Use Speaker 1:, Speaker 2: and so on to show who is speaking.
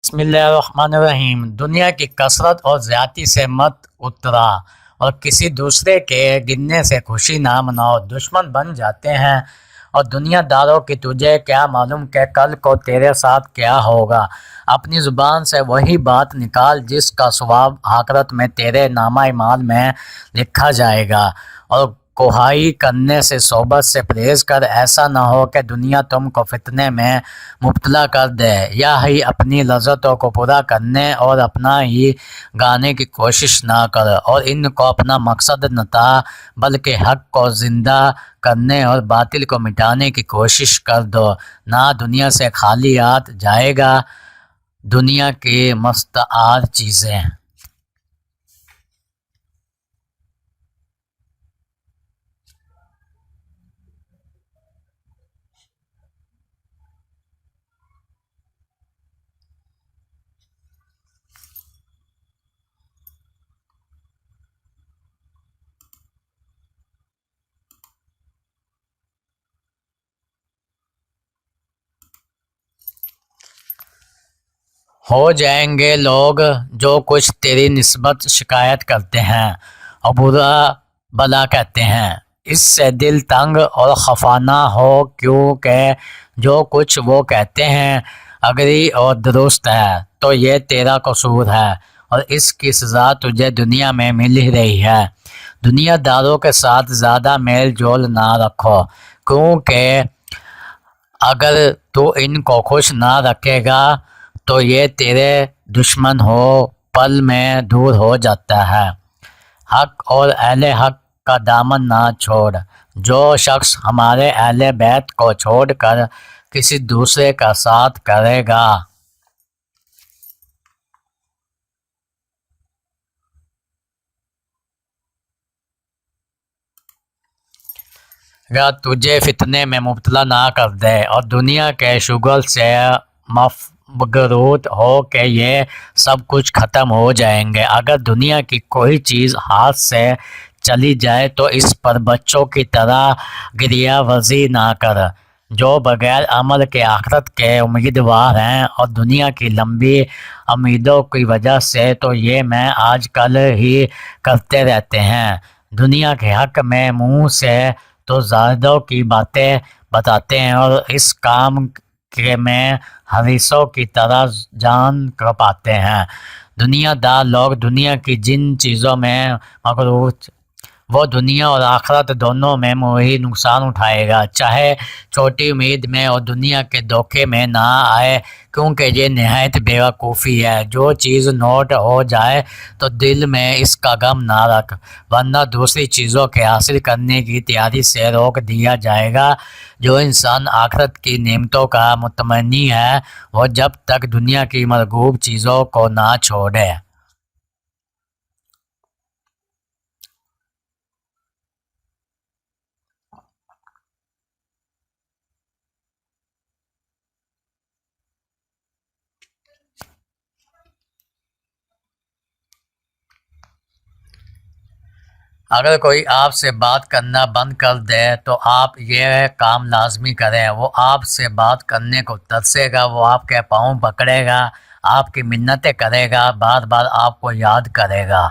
Speaker 1: بسم اللہ الرحمن الرحیم۔ دنیا کی کثرت اور زیادتی سے مت اترا اور کسی دوسرے کے گرنے سے خوشی نہ مناؤ، دشمن بن جاتے ہیں۔ اور دنیا داروں کی تجھے کیا معلوم کہ کل کو تیرے ساتھ کیا ہوگا۔ اپنی زبان سے وہی بات نکال جس کا ثواب آخرت میں تیرے نامہ اعمال میں لکھا جائے گا، اور کوہائی کرنے سے صحبت سے پرہیز کر، ایسا نہ ہو کہ دنیا تم کو فتنے میں مبتلا کر دے۔ یا ہی اپنی لذتوں کو پورا کرنے اور اپنا ہی گانے کی کوشش نہ کر، اور ان کو اپنا مقصد نہ تھا، بلکہ حق کو زندہ کرنے اور باطل کو مٹانے کی کوشش کر دو۔ نہ دنیا سے خالی ہاتھ جائے گا دنیا کی مستعار چیزیں۔ ہو جائیں گے لوگ جو کچھ تیری نسبت شکایت کرتے ہیں اور برا بھلا کہتے ہیں، اس سے دل تنگ اور خفا نہ ہو، کیونکہ جو کچھ وہ کہتے ہیں اگری اور درست ہے تو یہ تیرا قصور ہے، اور اس کی سزا تجھے دنیا میں مل ہی رہی ہے۔ دنیا داروں کے ساتھ زیادہ میل جول نہ رکھو، کیونکہ اگر تو ان کو خوش نہ رکھے گا تو یہ تیرے دشمن ہو پل میں دور ہو جاتا ہے۔ حق اور اہل حق کا دامن نہ چھوڑ۔ جو شخص ہمارے اہل بیت کو چھوڑ کر کسی دوسرے کا ساتھ کرے گا، تجھے فتنے میں مبتلا نہ کر دے اور دنیا کے شغل سے مفغرور ہو کہ یہ سب کچھ ختم ہو جائیں گے۔ اگر دنیا کی کوئی چیز ہاتھ سے چلی جائے تو اس پر بچوں کی طرح گریہ ورزی نہ کر، جو بغیر عمل کے آخرت کے امیدوار ہیں، اور دنیا کی لمبی امیدوں کی وجہ سے تو یہ میں آج کل ہی کرتے رہتے ہیں۔ دنیا کے حق میں منہ سے تو زاہدوں کی باتیں بتاتے ہیں، اور اس کام کے میں حریصوں کی طرح جان کھپاتے ہیں۔ دنیا دار لوگ دنیا کی جن چیزوں میں مغرور، وہ دنیا اور آخرت دونوں میں وہی نقصان اٹھائے گا، چاہے چھوٹی امید میں اور دنیا کے دھوکے میں نہ آئے، کیونکہ یہ نہایت بیوقوفی ہے۔ جو چیز نوٹ ہو جائے تو دل میں اس کا غم نہ رکھ، ورنہ دوسری چیزوں کے حاصل کرنے کی تیاری سے روک دیا جائے گا۔ جو انسان آخرت کی نعمتوں کا متمنی ہے، وہ جب تک دنیا کی مرغوب چیزوں کو نہ چھوڑے۔ اگر کوئی آپ سے بات کرنا بند کر دے تو آپ یہ کام لازمی کریں۔ وہ آپ سے بات کرنے کو ترسے گا، وہ آپ کے پاؤں پکڑے گا، آپ کی منتیں کرے گا، بار بار آپ کو یاد کرے گا۔